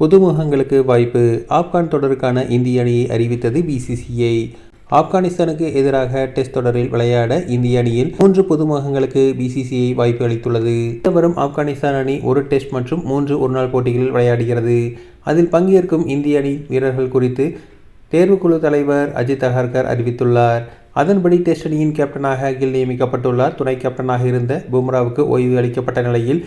புதுமுகங்களுக்கு வாய்ப்பு. ஆப்கான் தொடருக்கான இந்திய அணியை அறிவித்தது பிசிசிஐ. ஆப்கானிஸ்தானுக்கு எதிராக டெஸ்ட் தொடரில் விளையாட இந்திய அணியில் 3 புதுமுகங்களுக்கு பிசிசிஐ வாய்ப்பு அளித்துள்ளது. வரும் ஆப்கானிஸ்தான் அணி 1 டெஸ்ட் மற்றும் 3 ஒருநாள் போட்டிகளில் விளையாடுகிறது. அதில் பங்கேற்கும் இந்திய அணி வீரர்கள் குறித்து தேர்வுக்குழு தலைவர் அஜித் அகர்கர் அறிவித்துள்ளார். அதன்படி டெஸ்ட் அணியின் கேப்டனாக கில் நியமிக்கப்பட்டுள்ளார். துணை கேப்டனாக இருந்த பும்ராவுக்கு ஓய்வு அளிக்கப்பட்ட நிலையில்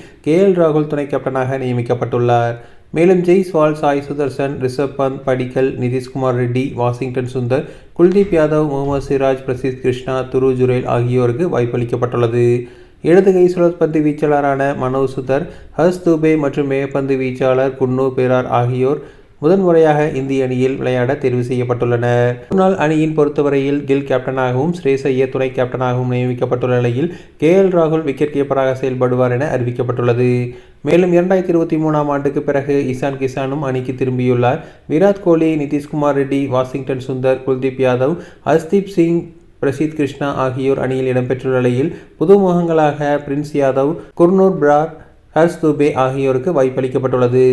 ராகுல் துணை கேப்டனாக நியமிக்கப்பட்டுள்ளார். மேலும் ஜெய்ஸ்வால், சாய் சுதர்சன், ரிஷப் பந்த், படிக்கல், நிதிஷ்குமார் ரெட்டி, வாஷிங்டன் சுந்தர், குல்தீப் யாதவ், முகமது சிராஜ், பிரசித் கிருஷ்ணா, துரு ஜுரேல் ஆகியோருக்கு வாய்ப்பளிக்கப்பட்டுள்ளது. இடதுகை சுழற்பந்து வீச்சாளரான மனோஜ் சுதர், ஹர்ஷ் தூபே மற்றும் மேற்பந்து வீச்சாளர் குன்னூ பெரார் ஆகியோர் முதன்முறையாக இந்திய அணியில் விளையாட தேர்வு செய்யப்பட்டுள்ளனர். முன்னாள் அணியின் பொறுத்தவரையில் கில் கேப்டனாகவும் ஸ்ரேயஸ் ஐயர் துணை கேப்டனாகவும் நியமிக்கப்பட்டுள்ள நிலையில் ராகுல் விக்கெட் கீப்பராக செயல்படுவார் என அறிவிக்கப்பட்டுள்ளது. மேலும் 2023ஆம் ஆண்டுக்கு பிறகு இஷான் கிஷானும் அணிக்கு திரும்பியுள்ளார். விராட் கோலி, நிதிஷ்குமார் ரெட்டி, வாஷிங்டன் சுந்தர், குல்தீப் யாதவ், ஹர்ஷ்தீப் சிங், பிரசித் கிருஷ்ணா ஆகியோர் அணியில் இடம்பெற்றுள்ள நிலையில் புதுமுகங்களாக பிரின்ஸ் யாதவ், குர்னூர் பிரார், ஹர்ஷ் தூபே ஆகியோருக்கு வாய்ப்பளிக்கப்பட்டுள்ளது.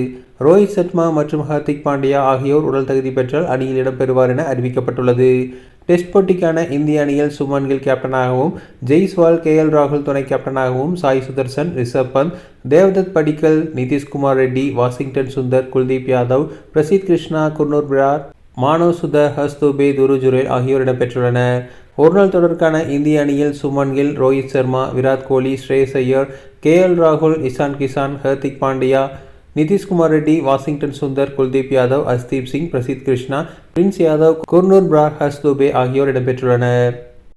ரோஹித் சர்மா மற்றும் ஹர்திக் பாண்டியா ஆகியோர் உடல் தகுதி பெற்றால் அணியில் இடம்பெறுவார் என அறிவிக்கப்பட்டுள்ளது. டெஸ்ட் போட்டிக்கான இந்திய அணியில் சுமன் கில் கேப்டனாகவும், ஜெய்ஸ்வால், ராகுல் துணை கேப்டனாகவும், சாய் சுதர்சன், ரிஷப் பந்த், தேவ்தத் படிக்கல், நிதிஷ்குமார் ரெட்டி, வாஷிங்டன் சுந்தர், குல்தீப் யாதவ், பிரசித் கிருஷ்ணா, குர்னூர் பிரார், மனோஜ் சுதர், ஹர்ஷ் தூபே, துரு ஜுரேல் ஆகியோர் இடம்பெற்றுள்ளனர். ஒருநாள் தொடருக்கான இந்திய அணியில் சுமன் கில், ரோஹித் சர்மா, விராட் கோலி, ஸ்ரேயஸ் ஐயர், ராகுல், இஷான் கிஷான், ஹர்திக் பாண்டியா, நிதிஷ்குமார் ரெட்டி, வாஷிங்டன் சுந்தர், குல்தீப் யாதவ், ஹர்ஷ்தீப் சிங், பிரசித் கிருஷ்ணா, பிரின்ஸ் யாதவ், குர்னூர் பிரார், ஹர்ஷ் தூபே ஆகியோர் இடம்பெற்றுள்ளனர்.